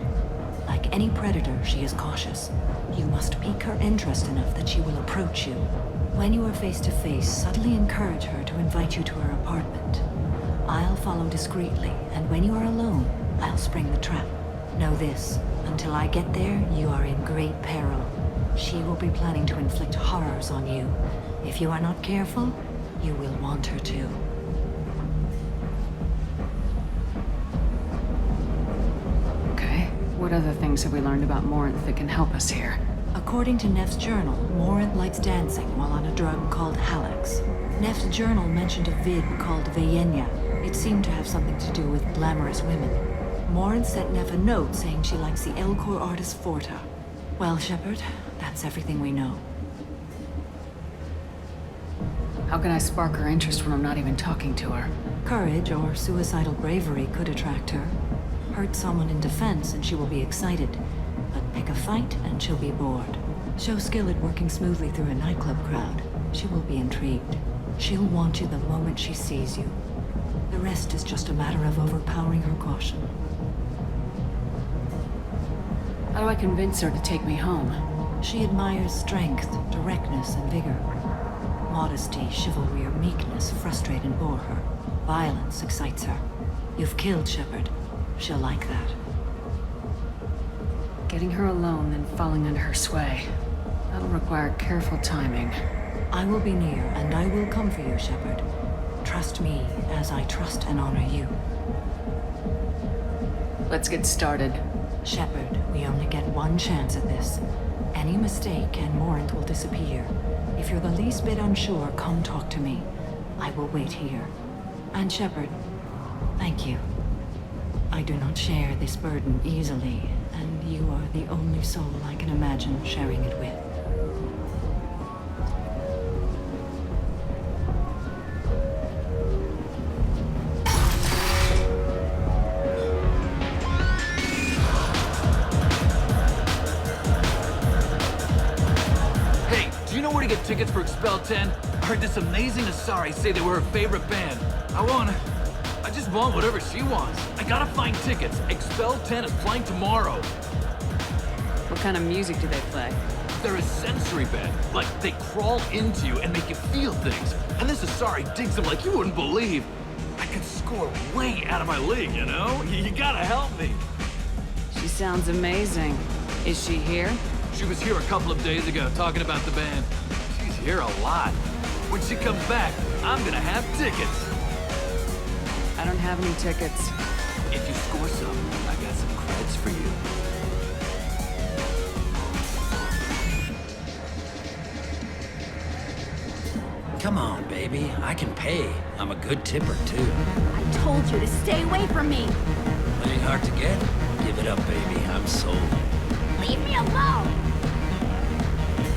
S19: Like any predator, she is cautious. You must pique her interest enough that she will approach you. When you are face to face, subtly encourage her to invite you to her apartment. I'll follow discreetly, and when you are alone, I'll spring the trap. Know this, until I get there, you are in great peril. She will be planning to inflict horrors on you. If you are not careful, you will want her to.
S3: Okay, what other things have we learned about Morinth that can help us here?
S19: According to Neff's journal, Morinth likes dancing while on a drug called Halax. Neff's journal mentioned a vid called Vayenya. It seemed to have something to do with glamorous women. Morinth sent Neff a note saying she likes the Elcor artist Forta. Well, Shepard, that's everything we know.
S3: How can I spark her interest when I'm not even talking to her?
S19: Courage or suicidal bravery could attract her. Hurt someone in defense and she will be excited. But pick a fight and she'll be bored. Show skill at working smoothly through a nightclub crowd. She will be intrigued. She'll want you the moment she sees you. The rest is just a matter of overpowering her caution.
S3: How do I convince her to take me home?
S19: She admires strength, directness, and vigor. Modesty, chivalry, or meekness frustrate and bore her. Violence excites her. You've killed Shepard. She'll like that.
S3: Getting her alone, then falling under her sway. That'll require careful timing.
S19: I will be near, and I will come for you, Shepard. Trust me, as I trust and honor you.
S3: Let's get started.
S19: Shepard, we only get one chance at this. Any mistake and Morinth will disappear. If you're the least bit unsure, come talk to me. I will wait here. And Shepard, thank you. I do not share this burden easily, and you are the only soul I can imagine sharing it with.
S7: Get tickets for Expel 10. I heard this amazing Asari say they were her favorite band. I just want whatever she wants. I gotta find tickets. Expel 10 is playing tomorrow.
S3: What kind of music do they play?
S7: They're a sensory band. Like, they crawl into you and make you feel things. And this Asari digs them like you wouldn't believe. I could score way out of my league, you know? You gotta help me.
S3: She sounds amazing. Is she here?
S7: She was here a couple of days ago talking about the band. She's here a lot. When she comes back, I'm gonna have tickets.
S3: I don't have any tickets.
S7: If you score some, I got some creds for you.
S17: Come on, baby. I can pay. I'm a good tipper, too.
S14: I told you to stay away from me.
S17: Playing hard to get? Give it up, baby. I'm sold.
S14: Leave me alone!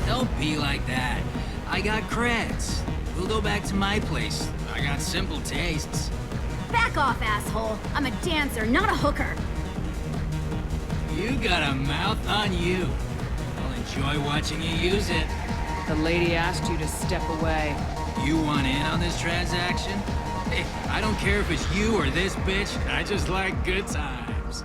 S10: Don't be like that. I got creds. We'll go back to my place. I got simple tastes.
S14: Back off, asshole. I'm a dancer, not a hooker.
S10: You got a mouth on you. I'll enjoy watching you use it.
S3: The lady asked you to step away.
S10: You want in on this transaction? Hey, I don't care if it's you or this bitch. I just like good times.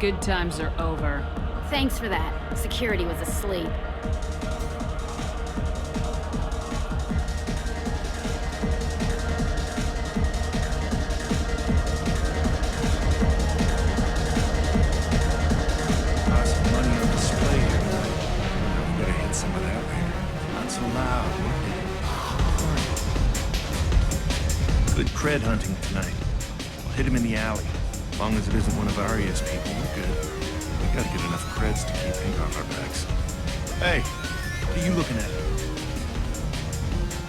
S3: Good times are over.
S14: Thanks for that. Security was asleep.
S8: Some money on display here. We better hit some of that later. Not so loud. Good cred hunting tonight. I'll hit him in the alley. As long as it isn't one of Arya's people, we're good. We gotta get enough creds to keep ink off our backs. Hey, what are you looking at?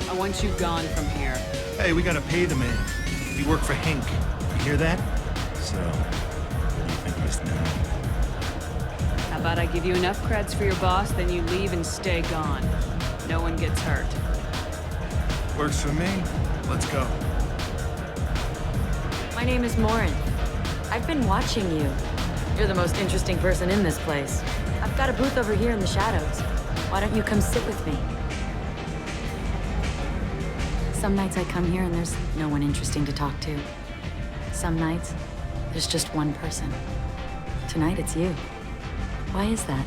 S3: I want you gone from here.
S8: Hey, we gotta pay the man. We work for Hink. You hear that? So, what do you think of us now?
S3: How about I give you enough creds for your boss, then you leave and stay gone. No one gets hurt.
S8: Works for me. Let's go.
S6: My name is Morin. I've been watching you. You're the most interesting person in this place. I've got a booth over here in the shadows. Why don't you come sit with me? Some nights I come here and there's no one interesting to talk to. Some nights, there's just one person. Tonight it's you. Why is that?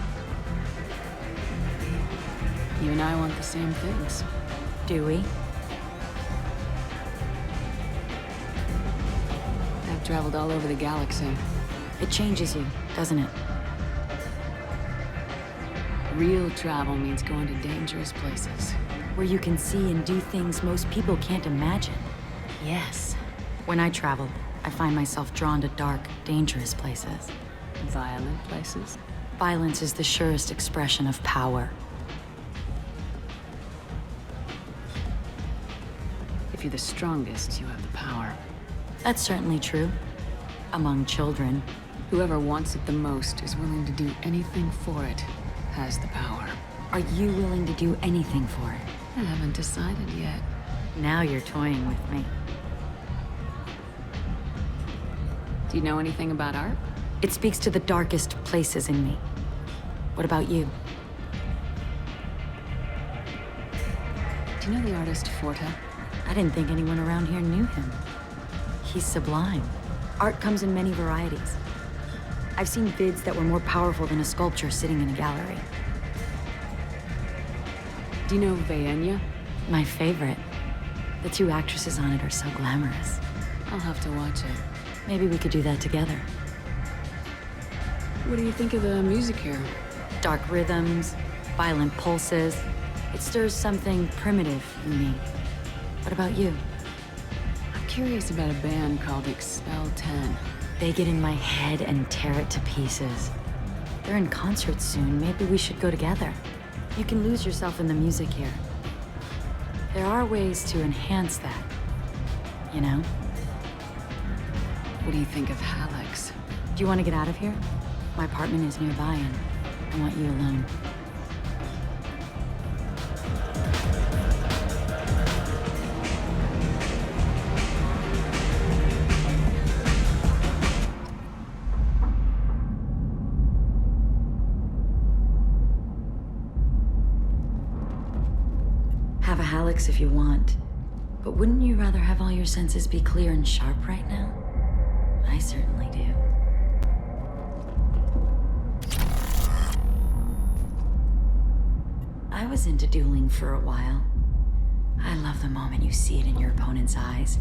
S3: You and I want the same things.
S6: Do we?
S3: I've traveled all over the galaxy.
S6: It changes you, doesn't it?
S3: Real travel means going to dangerous places.
S6: Where you can see and do things most people can't imagine.
S3: Yes.
S6: When I travel, I find myself drawn to dark, dangerous places.
S3: Violent places?
S6: Violence is the surest expression of power.
S3: If you're the strongest, you have the power.
S6: That's certainly true. Among children.
S3: Whoever wants it the most is willing to do anything for it, has the power.
S6: Are you willing to do anything for it?
S3: I haven't decided yet.
S6: Now you're toying with me.
S3: Do you know anything about art?
S6: It speaks to the darkest places in me. What about you?
S3: Do you know the artist Forta?
S6: I didn't think anyone around here knew him. He's sublime. Art comes in many varieties. I've seen vids that were more powerful than a sculpture sitting in a gallery.
S3: Do you know Vaenya?
S6: My favorite. The two actresses on it are so glamorous.
S3: I'll have to watch it.
S6: Maybe we could do that together.
S3: What do you think of the music here?
S6: Dark rhythms, violent pulses. It stirs something primitive in me. What about you?
S3: I'm curious about a band called Expel 10.
S6: They get in my head and tear it to pieces. They're in concert soon. Maybe we should go together. You can lose yourself in the music here. There are ways to enhance that, you know?
S3: What do you think of Hallex?
S6: Do you want to get out of here? My apartment is nearby and I want you alone. Have a Hallex if you want, but wouldn't you rather have all your senses be clear and sharp right now? I certainly do. I was into dueling for a while. I love the moment you see it in your opponent's eyes.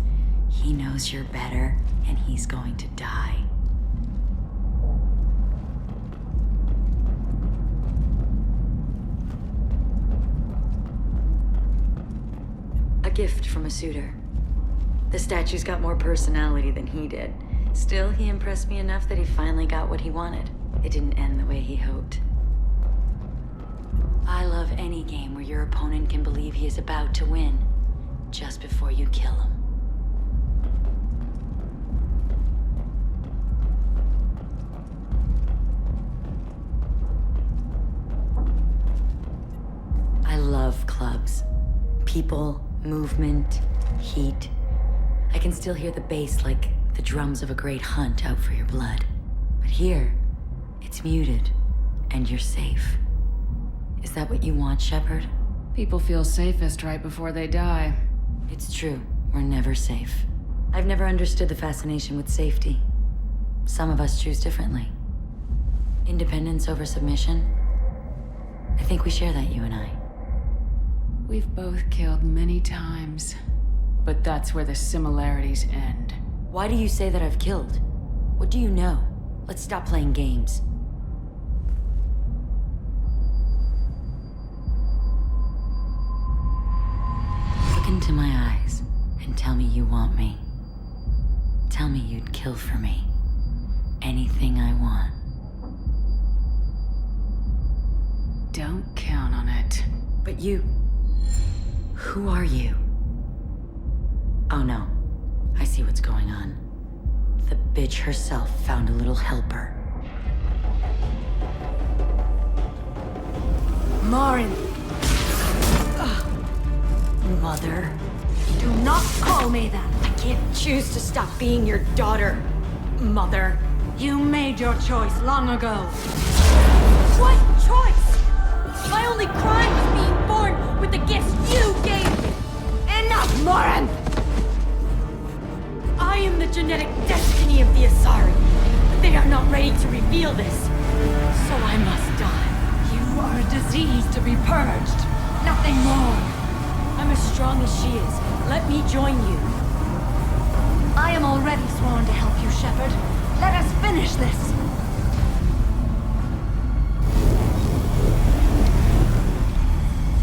S6: He knows you're better, and he's going to die. A gift from a suitor. The statue's got more personality than he did. Still, he impressed me enough that he finally got what he wanted. It didn't end the way he hoped. I love any game where your opponent can believe he is about to win, just before you kill him. I love clubs. People, movement, heat. I can still hear the bass like the drums of a great hunt out for your blood. But here, it's muted, and you're safe. Is that what you want, Shepard?
S3: People feel safest right before they die.
S6: It's true. We're never safe. I've never understood the fascination with safety. Some of us choose differently. Independence over submission? I think we share that, you and I.
S3: We've both killed many times, but that's where the similarities end.
S6: Why do you say that I've killed? What do you know? Let's stop playing games. Look into my eyes and tell me you want me. Tell me you'd kill for me. Anything I want.
S3: Don't count on it.
S6: But you... Who are you? Oh no. I see what's going on. The bitch herself found a little helper.
S13: Morin!
S6: Mother.
S13: Do not call me that!
S6: I can't choose to stop being your daughter, Mother.
S13: You made your choice long ago.
S6: What choice? My only crime was being born with the gifts you gave me.
S13: Enough, Morin!
S6: I am the genetic destiny of the Asari, but they are not ready to reveal this, so I must die.
S13: You are a disease to be purged. Nothing more.
S6: I'm as strong as she is. Let me join you.
S13: I am already sworn to help you, Shepard. Let us finish this.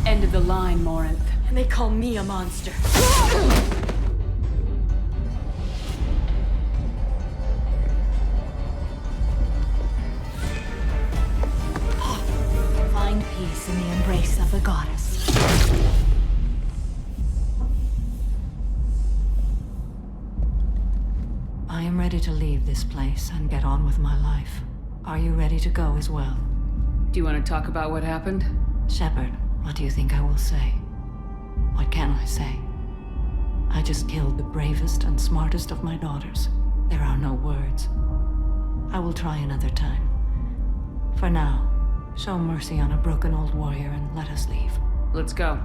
S3: End of the line, Morinth.
S6: And they call me a monster.
S13: Find peace in the embrace of the goddess.
S19: I am ready to leave this place and get on with my life. Are you ready to go as well?
S3: Do you want to talk about what happened?
S19: Shepard, what do you think I will say? What can I say? I just killed the bravest and smartest of my daughters. There are no words. I will try another time. For now, show mercy on a broken old warrior and let us leave.
S3: Let's go.